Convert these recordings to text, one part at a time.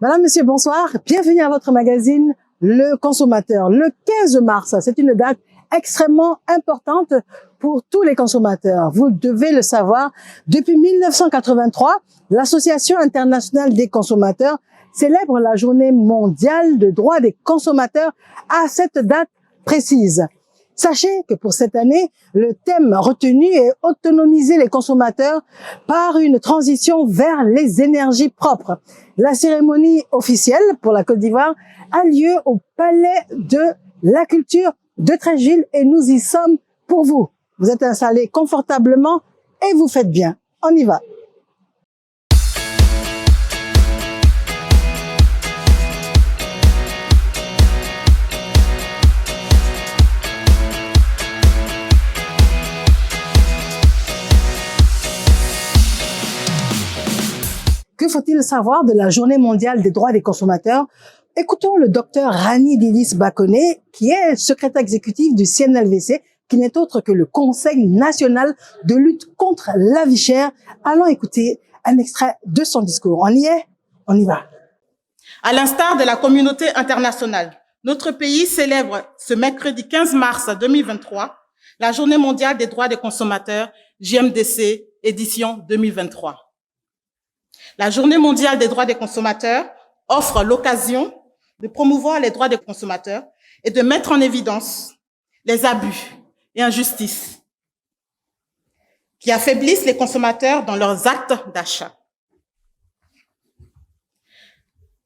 Madame, Monsieur, bonsoir. Bienvenue à votre magazine Le Consommateur. Le 15 mars, c'est une date extrêmement importante pour tous les consommateurs. Vous devez le savoir, depuis 1983, l'Association internationale des consommateurs célèbre la journée mondiale de droits des consommateurs à cette date précise. Sachez que pour cette année, le thème retenu est autonomiser les consommateurs par une transition vers les énergies propres. La cérémonie officielle pour la Côte d'Ivoire a lieu au Palais de la Culture de Treichville et nous y sommes pour vous. Vous êtes installés confortablement et vous faites bien. On y va. Que faut-il savoir de la Journée mondiale des droits des consommateurs? Écoutons le docteur Rani Dilis Bakoné, qui est secrétaire exécutif du CNLVC, qui n'est autre que le Conseil national de lutte contre la vie chère. Allons écouter un extrait de son discours. On y est? On y va. À l'instar de la communauté internationale, notre pays célèbre ce mercredi 15 mars 2023 la Journée mondiale des droits des consommateurs, JMDC, édition 2023. La Journée mondiale des droits des consommateurs offre l'occasion de promouvoir les droits des consommateurs et de mettre en évidence les abus et injustices qui affaiblissent les consommateurs dans leurs actes d'achat.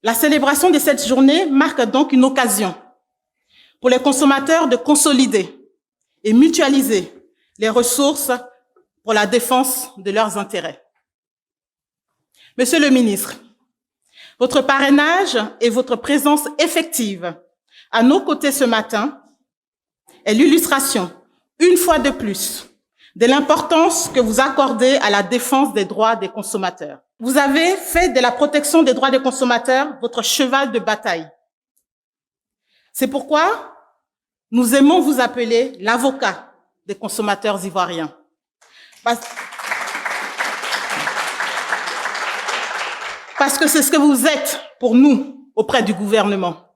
La célébration de cette journée marque donc une occasion pour les consommateurs de consolider et mutualiser les ressources pour la défense de leurs intérêts. Monsieur le ministre, votre parrainage et votre présence effective à nos côtés ce matin est l'illustration, une fois de plus, de l'importance que vous accordez à la défense des droits des consommateurs. Vous avez fait de la protection des droits des consommateurs votre cheval de bataille. C'est pourquoi nous aimons vous appeler l'avocat des consommateurs ivoiriens. Parce que c'est ce que vous êtes pour nous auprès du gouvernement.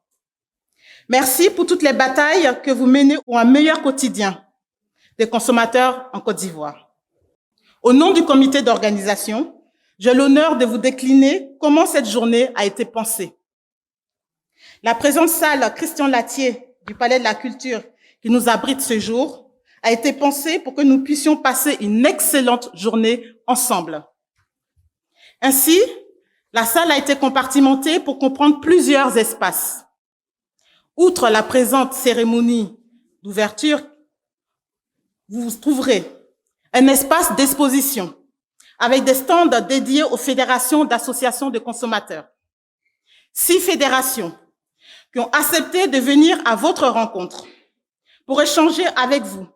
Merci pour toutes les batailles que vous menez pour un meilleur quotidien des consommateurs en Côte d'Ivoire. Au nom du comité d'organisation, j'ai l'honneur de vous décliner comment cette journée a été pensée. La présente salle Christian Latier du Palais de la Culture qui nous abrite ce jour a été pensée pour que nous puissions passer une excellente journée ensemble. Ainsi, la salle a été compartimentée pour comprendre plusieurs espaces. Outre la présente cérémonie d'ouverture, vous trouverez un espace d'exposition avec des stands dédiés aux fédérations d'associations de consommateurs. 6 fédérations qui ont accepté de venir à votre rencontre pour échanger avec vous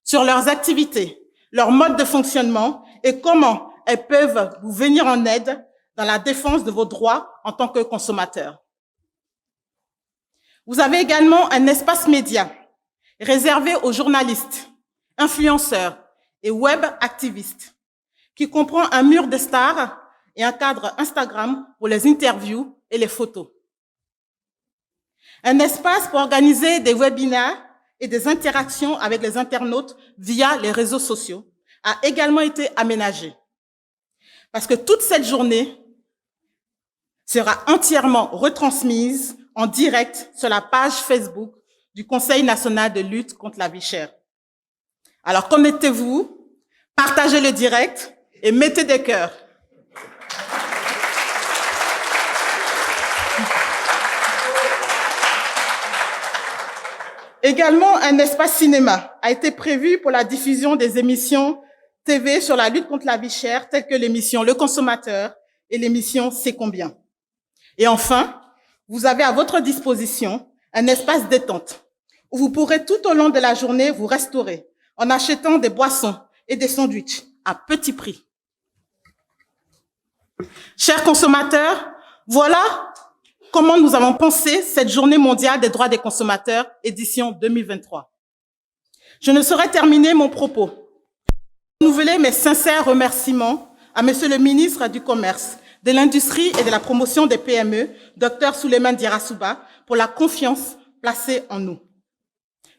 sur leurs activités, leur mode de fonctionnement et comment elles peuvent vous venir en aide dans la défense de vos droits en tant que consommateur. Vous avez également un espace média réservé aux journalistes, influenceurs et web activistes qui comprend un mur de stars et un cadre Instagram pour les interviews et les photos. Un espace pour organiser des webinaires et des interactions avec les internautes via les réseaux sociaux a également été aménagé. Parce que toute cette journée sera entièrement retransmise en direct sur la page Facebook du Conseil national de lutte contre la vie chère. Alors connectez-vous, partagez le direct et mettez des cœurs. Également, un espace cinéma a été prévu pour la diffusion des émissions TV sur la lutte contre la vie chère, telles que l'émission Le Consommateur et l'émission C'est combien. Et enfin, vous avez à votre disposition un espace détente où vous pourrez tout au long de la journée vous restaurer en achetant des boissons et des sandwichs à petit prix. Chers consommateurs, voilà comment nous avons pensé cette Journée mondiale des droits des consommateurs, édition 2023. Je ne saurais terminer mon propos. Renouveler mes sincères remerciements à Monsieur le ministre du Commerce, de l'Industrie et de la Promotion des PME, Dr Souleymane Diarra-Souba, pour la confiance placée en nous.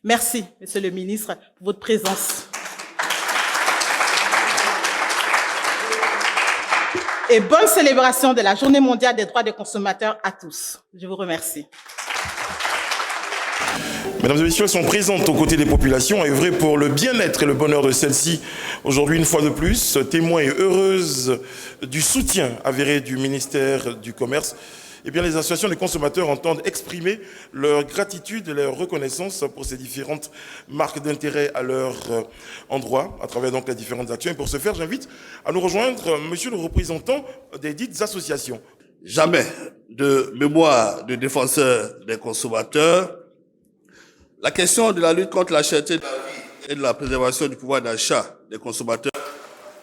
Merci, Monsieur le Ministre, pour votre présence. Et bonne célébration de la Journée mondiale des droits des consommateurs à tous. Je vous remercie. Mesdames et messieurs, elles sont présentes aux côtés des populations, œuvrées pour le bien-être et le bonheur de celles-ci. Aujourd'hui, une fois de plus, témoins et heureuses du soutien avéré du ministère du Commerce. Eh bien, les associations des consommateurs entendent exprimer leur gratitude et leur reconnaissance pour ces différentes marques d'intérêt à leur endroit, à travers donc les différentes actions. Et pour ce faire, j'invite à nous rejoindre monsieur le représentant des dites associations. Jamais de mémoire de défenseur des consommateurs. La question de la lutte contre la cherté de la vie et de la préservation du pouvoir d'achat des consommateurs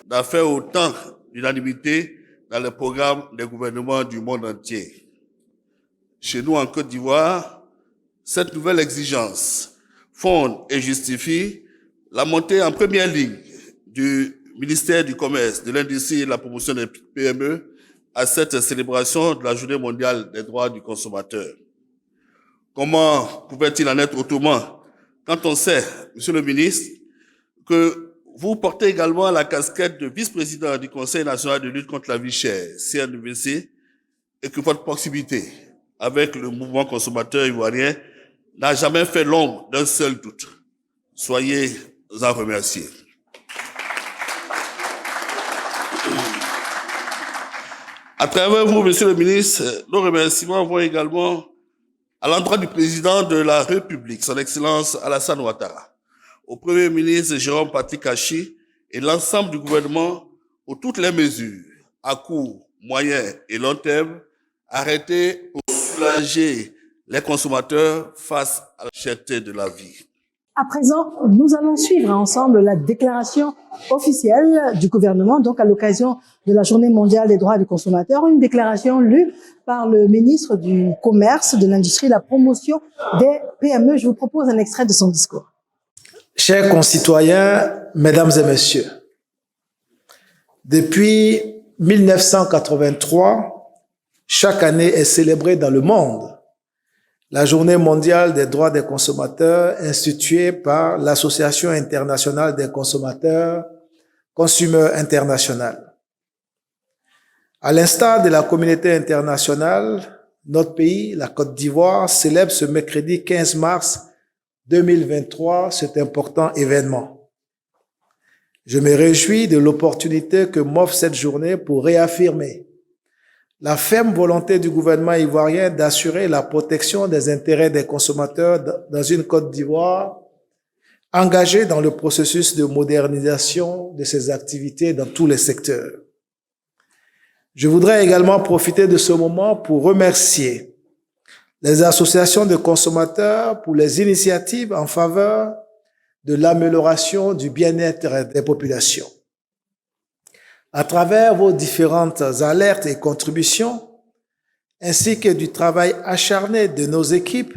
n'a fait autant d'unanimité dans les programmes des gouvernements du monde entier. Chez nous, en Côte d'Ivoire, cette nouvelle exigence fonde et justifie la montée en première ligne du ministère du Commerce, de l'Industrie et de la Promotion des PME à cette célébration de la Journée mondiale des droits du consommateur. Comment pouvait-il en être autrement quand on sait, Monsieur le ministre, que vous portez également la casquette de vice-président du Conseil national de lutte contre la vie chère, CNVC, et que votre proximité avec le mouvement consommateur ivoirien n'a jamais fait l'ombre d'un seul doute. Soyez en remerciés. À travers vous, Monsieur le ministre, nos remerciements vont également à l'endroit du président de la République, son Excellence Alassane Ouattara, au Premier ministre Jérôme Patrick Hachi et l'ensemble du gouvernement pour toutes les mesures, à court, moyen et long terme, arrêtées pour soulager les consommateurs face à la cherté de la vie. À présent, nous allons suivre ensemble la déclaration officielle du gouvernement, donc à l'occasion de la Journée mondiale des droits du consommateur, une déclaration lue par le ministre du Commerce, de l'Industrie et de la Promotion des PME. Je vous propose un extrait de son discours. Chers concitoyens, mesdames et messieurs, depuis 1983, chaque année est célébrée dans le monde la Journée mondiale des droits des consommateurs instituée par l'Association internationale des consommateurs, Consumer International. À l'instar de la communauté internationale, notre pays, la Côte d'Ivoire, célèbre ce mercredi 15 mars 2023 cet important événement. Je me réjouis de l'opportunité que m'offre cette journée pour réaffirmer la ferme volonté du gouvernement ivoirien d'assurer la protection des intérêts des consommateurs dans une Côte d'Ivoire engagée dans le processus de modernisation de ses activités dans tous les secteurs. Je voudrais également profiter de ce moment pour remercier les associations de consommateurs pour les initiatives en faveur de l'amélioration du bien-être des populations. À travers vos différentes alertes et contributions, ainsi que du travail acharné de nos équipes,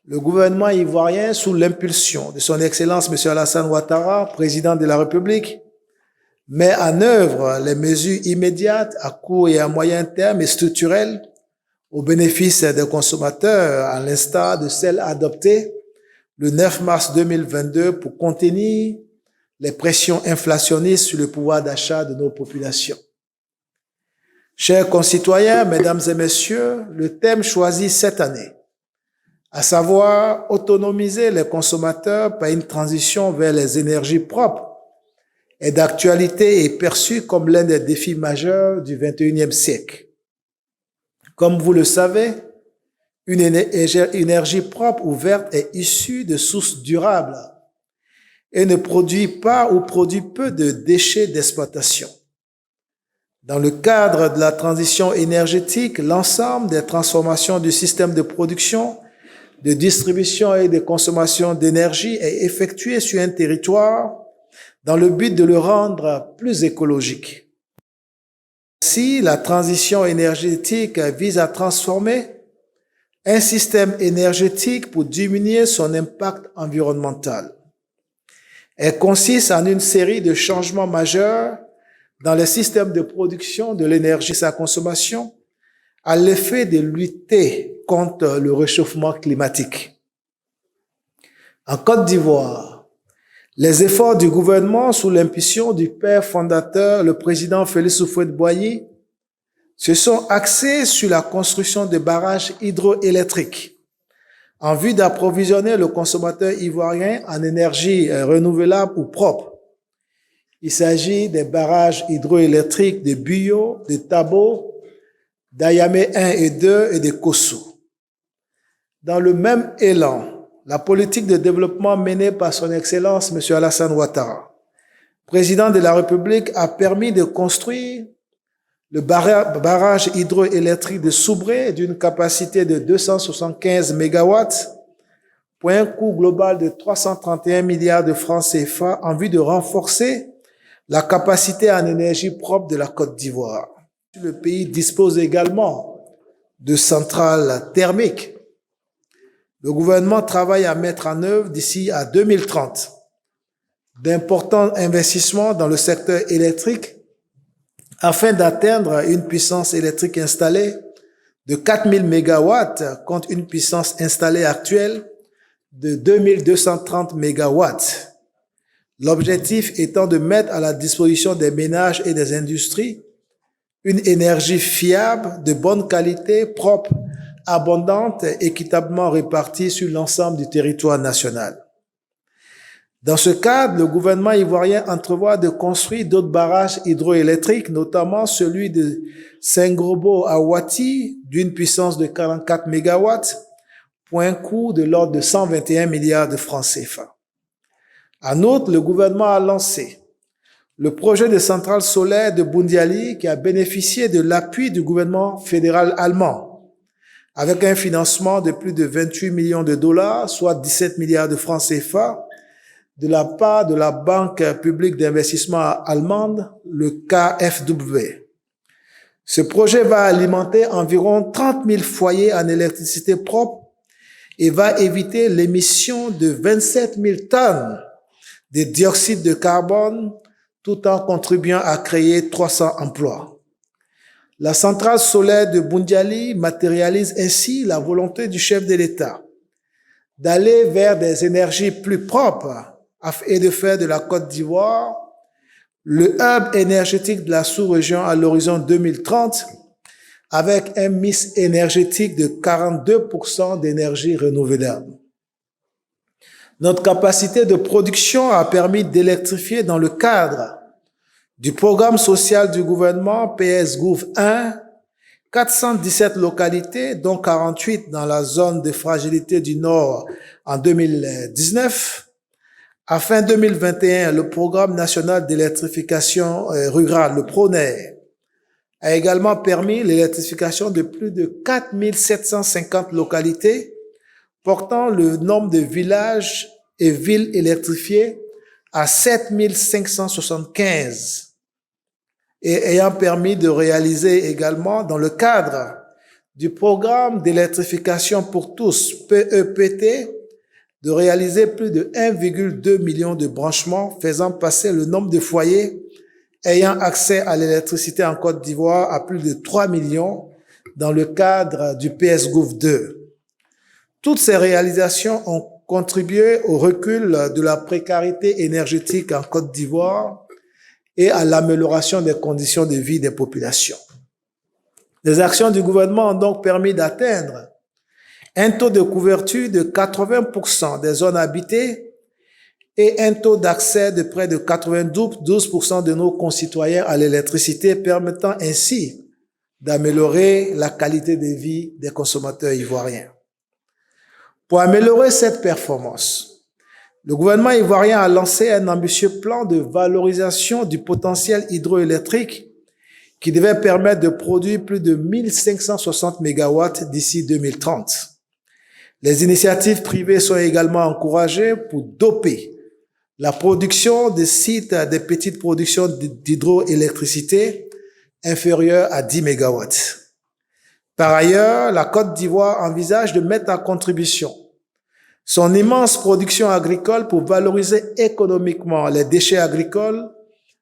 le gouvernement ivoirien, sous l'impulsion de son Excellence M. Alassane Ouattara, président de la République, met en œuvre les mesures immédiates à court et à moyen terme et structurelles au bénéfice des consommateurs, à l'instar de celles adoptées le 9 mars 2022 pour contenir les pressions inflationnistes sur le pouvoir d'achat de nos populations. Chers concitoyens, mesdames et messieurs, le thème choisi cette année, à savoir autonomiser les consommateurs par une transition vers les énergies propres, est d'actualité et perçu comme l'un des défis majeurs du XXIe siècle. Comme vous le savez, une énergie propre ou verte est issue de sources durables et ne produit pas ou produit peu de déchets d'exploitation. Dans le cadre de la transition énergétique, l'ensemble des transformations du système de production, de distribution et de consommation d'énergie est effectué sur un territoire dans le but de le rendre plus écologique. Ainsi, la transition énergétique vise à transformer un système énergétique pour diminuer son impact environnemental. Elle consiste en une série de changements majeurs dans les systèmes de production de l'énergie et sa consommation à l'effet de lutter contre le réchauffement climatique. En Côte d'Ivoire, les efforts du gouvernement sous l'impulsion du père fondateur, le président Félix Houphouët-Boigny, se sont axés sur la construction de barrages hydroélectriques en vue d'approvisionner le consommateur ivoirien en énergie renouvelable ou propre. Il s'agit des barrages hydroélectriques de Buyo, de Tabo, d'Ayamé 1 et 2 et de Kossou. Dans le même élan, la politique de développement menée par son Excellence M. Alassane Ouattara, président de la République, a permis de construire le barrage hydroélectrique de Soubré d'une capacité de 275 MW pour un coût global de 331 milliards de francs CFA en vue de renforcer la capacité en énergie propre de la Côte d'Ivoire. Le pays dispose également de centrales thermiques. Le gouvernement travaille à mettre en œuvre d'ici à 2030 d'importants investissements dans le secteur électrique afin d'atteindre une puissance électrique installée de 4000 MW contre une puissance installée actuelle de 2230 MW. L'objectif étant de mettre à la disposition des ménages et des industries une énergie fiable, de bonne qualité, propre, abondante et équitablement répartie sur l'ensemble du territoire national. Dans ce cadre, le gouvernement ivoirien entrevoit de construire d'autres barrages hydroélectriques, notamment celui de Saint-Grobo à Ouati, d'une puissance de 44 MW, pour un coût de l'ordre de 121 milliards de francs CFA. En outre, le gouvernement a lancé le projet de centrale solaire de Boundiali qui a bénéficié de l'appui du gouvernement fédéral allemand, avec un financement de plus de 28 millions de dollars, soit 17 milliards de francs CFA, de la part de la Banque publique d'investissement allemande, le KfW. Ce projet va alimenter environ 30 000 foyers en électricité propre et va éviter l'émission de 27 000 tonnes de dioxyde de carbone tout en contribuant à créer 300 emplois. La centrale solaire de Boundiali matérialise ainsi la volonté du chef de l'État d'aller vers des énergies plus propres et de faire de la Côte d'Ivoire le hub énergétique de la sous-région à l'horizon 2030 avec un mix énergétique de 42% d'énergie renouvelable. Notre capacité de production a permis d'électrifier dans le cadre du programme social du gouvernement PS-Gouv 1, 417 localités, dont 48 dans la zone de fragilité du Nord en 2019. À fin 2021, le programme national d'électrification rurale, le PRONER, a également permis l'électrification de plus de 4750 localités, portant le nombre de villages et villes électrifiées à 7575 et ayant permis de réaliser également dans le cadre du programme d'électrification pour tous, PEPT, de réaliser plus de 1,2 million de branchements, faisant passer le nombre de foyers ayant accès à l'électricité en Côte d'Ivoire à plus de 3 millions dans le cadre du PS-Gouv 2. Toutes ces réalisations ont contribué au recul de la précarité énergétique en Côte d'Ivoire et à l'amélioration des conditions de vie des populations. Les actions du gouvernement ont donc permis d'atteindre un taux de couverture de 80% des zones habitées et un taux d'accès de près de 92% de nos concitoyens à l'électricité, permettant ainsi d'améliorer la qualité de vie des consommateurs ivoiriens. Pour améliorer cette performance, le gouvernement ivoirien a lancé un ambitieux plan de valorisation du potentiel hydroélectrique qui devait permettre de produire plus de 1560 MW d'ici 2030. Les initiatives privées sont également encouragées pour doper la production des sites de petites productions d'hydroélectricité inférieures à 10 MW. Par ailleurs, la Côte d'Ivoire envisage de mettre à contribution son immense production agricole pour valoriser économiquement les déchets agricoles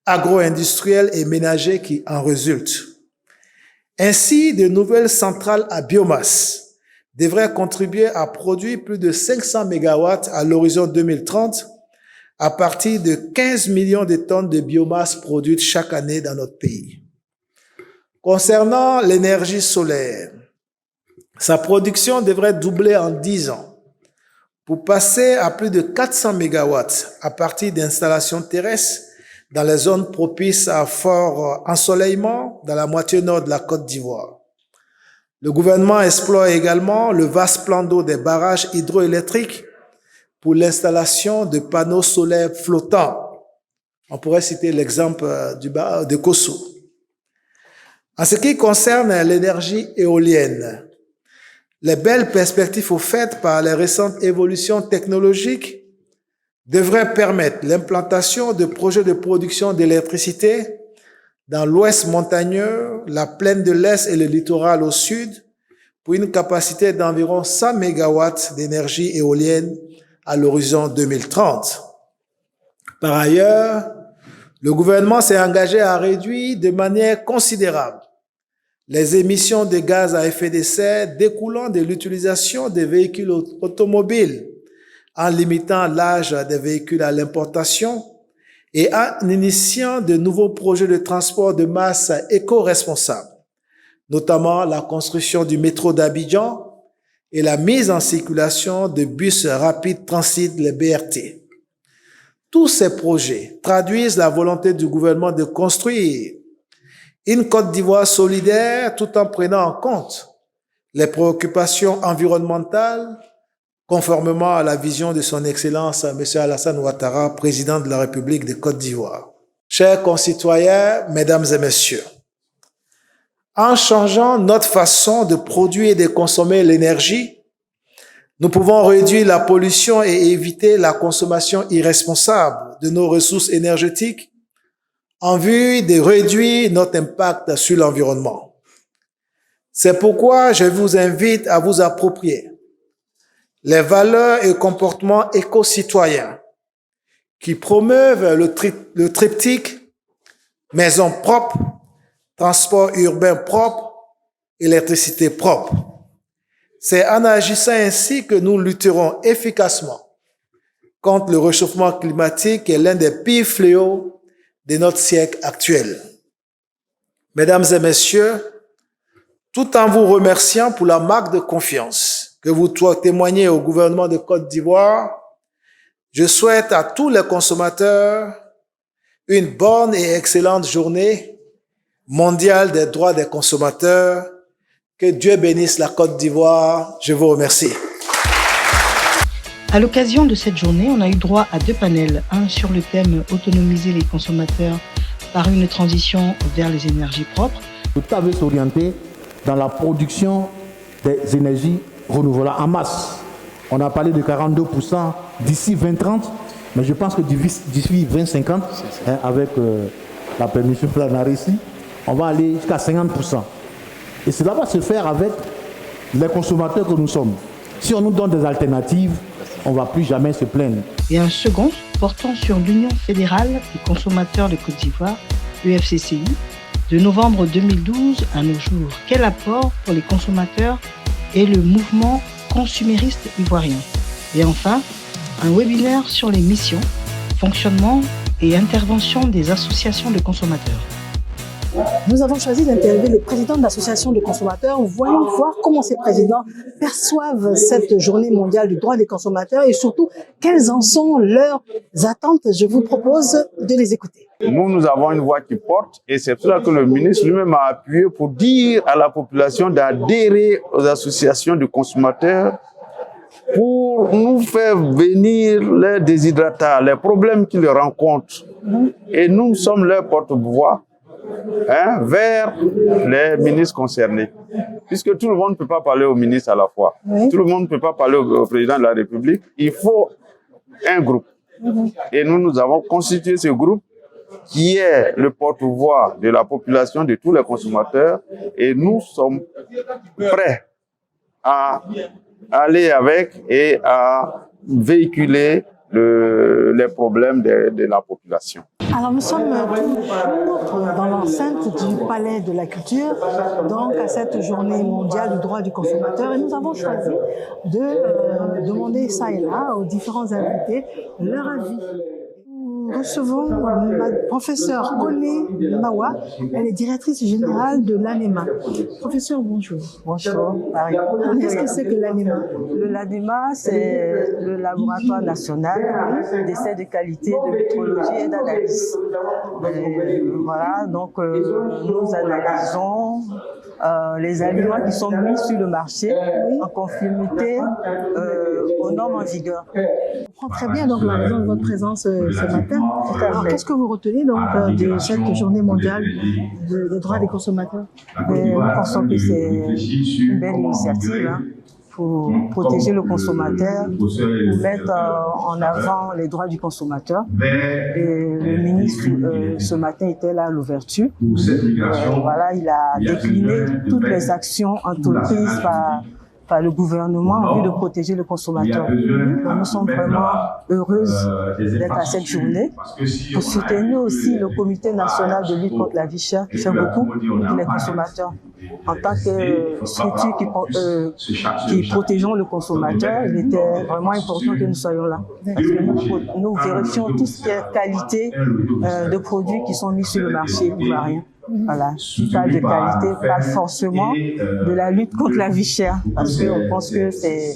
agro-industriels et ménagers qui en résultent. Ainsi, de nouvelles centrales à biomasse devraient contribuer à produire plus de 500 MW à l'horizon 2030 à partir de 15 millions de tonnes de biomasse produites chaque année dans notre pays. Concernant l'énergie solaire, sa production devrait doubler en 10 ans pour passer à plus de 400 MW à partir d'installations terrestres dans les zones propices à fort ensoleillement dans la moitié nord de la Côte d'Ivoire. Le gouvernement explore également le vaste plan d'eau des barrages hydroélectriques pour l'installation de panneaux solaires flottants. On pourrait citer l'exemple de Kosso. En ce qui concerne l'énergie éolienne, les belles perspectives offertes par les récentes évolutions technologiques devraient permettre l'implantation de projets de production d'électricité dans l'ouest montagneux, la plaine de l'Est et le littoral au sud, pour une capacité d'environ 100 MW d'énergie éolienne à l'horizon 2030. Par ailleurs, le gouvernement s'est engagé à réduire de manière considérable les émissions de gaz à effet de serre découlant de l'utilisation des véhicules automobiles en limitant l'âge des véhicules à l'importation et en initiant de nouveaux projets de transport de masse éco-responsables, notamment la construction du métro d'Abidjan et la mise en circulation de bus rapides transit, les BRT. Tous ces projets traduisent la volonté du gouvernement de construire une Côte d'Ivoire solidaire tout en prenant en compte les préoccupations environnementales conformément à la vision de son Excellence M. Alassane Ouattara, président de la République de Côte d'Ivoire. Chers concitoyens, mesdames et messieurs, en changeant notre façon de produire et de consommer l'énergie, nous pouvons réduire la pollution et éviter la consommation irresponsable de nos ressources énergétiques en vue de réduire notre impact sur l'environnement. C'est pourquoi je vous invite à vous approprier les valeurs et comportements éco-citoyens qui promeuvent le triptyque maison propre, transport urbain propre, électricité propre. C'est en agissant ainsi que nous lutterons efficacement contre le réchauffement climatique qui est l'un des pires fléaux de notre siècle actuel. Mesdames et messieurs, tout en vous remerciant pour la marque de confiance que vous témoignez au gouvernement de Côte d'Ivoire, je souhaite à tous les consommateurs une bonne et excellente journée mondiale des droits des consommateurs. Que Dieu bénisse la Côte d'Ivoire. Je vous remercie. À l'occasion de cette journée, on a eu droit à 2 panels. Un sur le thème « Autonomiser les consommateurs par une transition vers les énergies propres ». L'État veut s'orienter dans la production des énergies renouvelables en masse. On a parlé de 42% d'ici 2030, mais je pense que d'ici 2050, avec la permission planaire ici, on va aller jusqu'à 50%. Et cela va se faire avec les consommateurs que nous sommes. Si on nous donne des alternatives, on ne va plus jamais se plaindre. Et un second portant sur l'Union fédérale des consommateurs de Côte d'Ivoire, UFCCI, de novembre 2012 à nos jours. Quel apport pour les consommateurs et le mouvement consumériste ivoirien. Et enfin, un webinaire sur les missions, fonctionnement et intervention des associations de consommateurs. Nous avons choisi d'interviewer les présidents d'associations de consommateurs. Voyons voir comment ces présidents perçoivent cette journée mondiale du droit des consommateurs et surtout, quelles en sont leurs attentes. Je vous propose de les écouter. Nous avons une voix qui porte et c'est pour ça que le ministre lui-même a appuyé pour dire à la population d'adhérer aux associations de consommateurs pour nous faire venir les déshydratants, les problèmes qu'ils rencontrent. Et nous sommes leur porte-voix vers les ministres concernés. Puisque tout le monde ne peut pas parler au ministre à la fois. Tout le monde ne peut pas parler au président de la République. Il faut un groupe. Et nous avons constitué ce groupe qui est le porte-voix de la population, de tous les consommateurs. Et nous sommes prêts à aller avec et à véhiculer les problèmes de la population. Alors nous sommes toujours dans l'enceinte du Palais de la Culture, donc à cette journée mondiale du droit du consommateur, et nous avons choisi de demander ça et là aux différents invités leur avis. Nous recevons la professeure Koné Mawa, elle est directrice générale de l'ANEMA. Professeur, bonjour. Bonjour, Marie. Qu'est-ce que c'est que l'ANEMA? L'ANEMA, c'est le laboratoire national d'essais de qualité, de métrologie et d'analyse. Voilà, donc nous analysons les aliments qui sont mis sur le marché en conformité aux normes en vigueur. Je comprends très bien donc la raison de votre présence ce matin. Alors qu'est-ce que vous retenez donc de cette journée mondiale des droits des consommateurs? Nous pensons que c'est une belle initiative pour protéger le consommateur, pour mettre en avant les droits du consommateur. Et le ministre, ce matin, était là à l'ouverture. Voilà, il a décliné toutes les actions entreprises par le gouvernement en vue de protéger le consommateur. Donc, nous sommes vraiment heureuses d'être à cette journée pour soutenir aussi le Comité national de lutte contre la vie chère qui fait beaucoup pour les consommateurs. En tant que structure qui protégeons le consommateur, il était vraiment important que nous soyons là. Parce que nous vérifions tout ce qui est qualité de produits qui sont mis sur le marché ivoirien. Voilà, qui parle de qualité, pas forcément de la lutte contre la vie chère, parce qu'on pense que c'est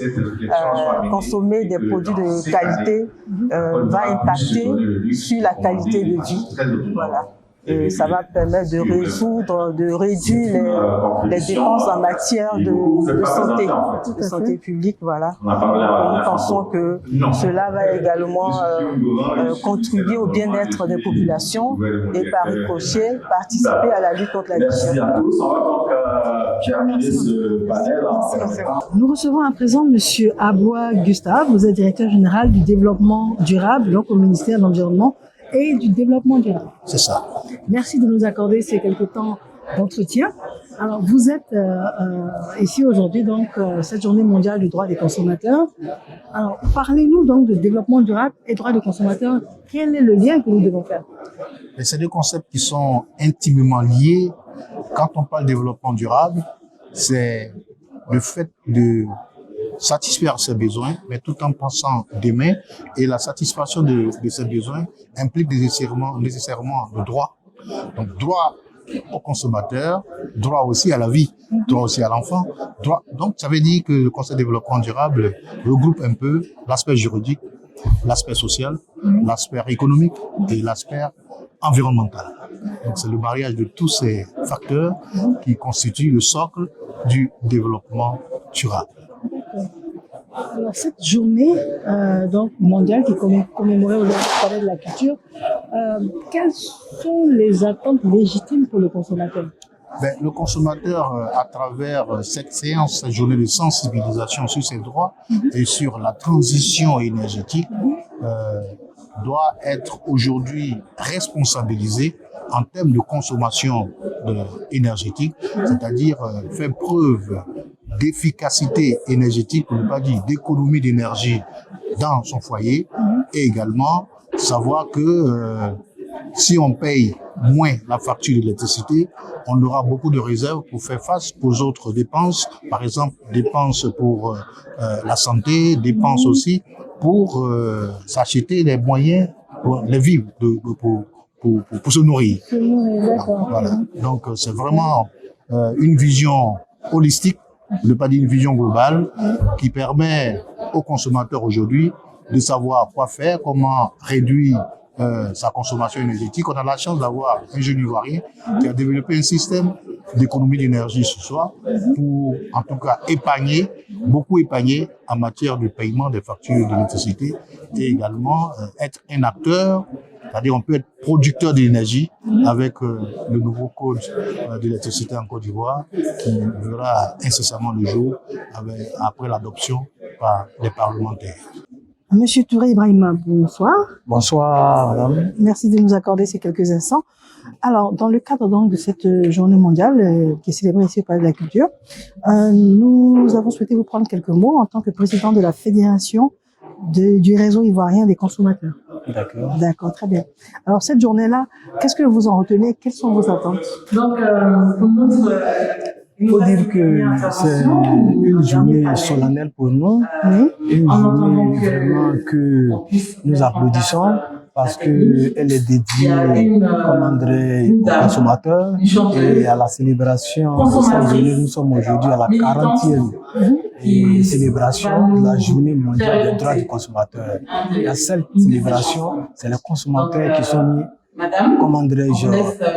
consommer des produits de qualité va impacter sur la qualité de vie. Voilà. Et ça va permettre de résoudre, de réduire les dépenses en matière de santé publique. Voilà. Nous pensons que cela va également contribuer au bien-être des populations et par ricochet participer à la lutte contre la vie chère. Nous recevons à présent Monsieur Aboua Gustave, vous êtes directeur général du développement durable, donc au ministère de l'Environnement et du développement durable. C'est ça. Merci de nous accorder ces quelques temps d'entretien. Alors, vous êtes ici aujourd'hui, donc, cette journée mondiale du droit des consommateurs. Alors, parlez-nous donc de développement durable et droit des consommateurs. Quel est le lien que nous devons faire? C'est deux concepts qui sont intimement liés. Quand on parle de développement durable, c'est le fait de satisfaire ses besoins, mais tout en pensant demain. Et la satisfaction de ces besoins implique nécessairement le droit. Donc, droit au consommateur, droit aussi à la vie, droit aussi à l'enfant. Donc, ça veut dire que le concept de développement durable regroupe un peu l'aspect juridique, l'aspect social, l'aspect économique et l'aspect environnemental. Donc, c'est le mariage de tous ces facteurs qui constituent le socle du développement durable. Alors, cette journée donc mondiale qui est commémorée aujourd'hui au Palais de la Culture, quelles sont les attentes légitimes pour le consommateur? Le consommateur, à travers cette séance, cette journée de sensibilisation sur ses droits et sur la transition énergétique, doit être aujourd'hui responsabilisé en termes de consommation énergétique, c'est-à-dire faire preuve d'efficacité énergétique, pour ne pas dire d'économie d'énergie dans son foyer, et également savoir que si on paye moins la facture d'électricité, on aura beaucoup de réserves pour faire face aux autres dépenses, par exemple dépenses pour la santé, dépenses aussi pour s'acheter les moyens pour les vivre, pour se nourrir. Voilà. Donc c'est vraiment une vision holistique, ne pas dire une vision globale, qui permet aux consommateurs aujourd'hui de savoir quoi faire, comment réduire sa consommation énergétique. On a la chance d'avoir un jeune Ivoirien qui a développé un système d'économie d'énergie ce soir pour, en tout cas, beaucoup épargner en matière de paiement des factures d'électricité et également être un acteur, c'est-à-dire on peut être producteur d'énergie avec le nouveau code d'électricité en Côte d'Ivoire qui verra incessamment le jour après l'adoption par les parlementaires. Monsieur Touré Ibrahima, bonsoir. Bonsoir, madame. Merci de nous accorder ces quelques instants. Alors, dans le cadre donc de cette journée mondiale qui est célébrée ici au Palais de la Culture, nous avons souhaité vous prendre quelques mots en tant que président de la Fédération du réseau ivoirien des consommateurs. D'accord. D'accord, très bien. Alors cette journée-là, qu'est-ce que vous en retenez? Quelles sont vos attentes? Donc, il faut dire que c'est une journée solennelle pour nous, une journée vraiment que nous applaudissons parce qu'elle est dédiée, comment dire, aux consommateurs et à la célébration de cette journée. Nous sommes aujourd'hui à la 40e célébration de la journée mondiale des droits du consommateur. Et à cette célébration, c'est les consommateurs qui sont mis, comment dirais-je,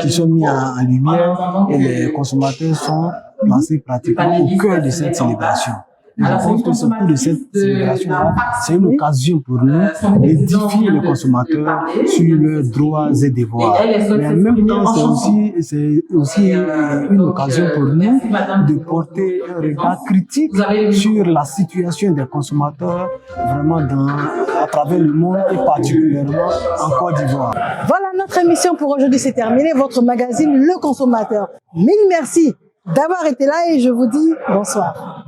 qui sont mis en lumière et les consommateurs sont placés pratiquement au cœur de cette célébration. Je pense que ce coup de cette célébration, c'est une occasion pour nous d'édifier les consommateurs sur leurs droits et devoirs. Mais en même temps, c'est aussi une occasion pour nous de porter un regard critique sur la situation des consommateurs vraiment à travers le monde et particulièrement en Côte d'Ivoire. Voilà, notre émission pour aujourd'hui, c'est terminé. Votre magazine Le Consommateur. Mille merci d'avoir été là et je vous dis bonsoir.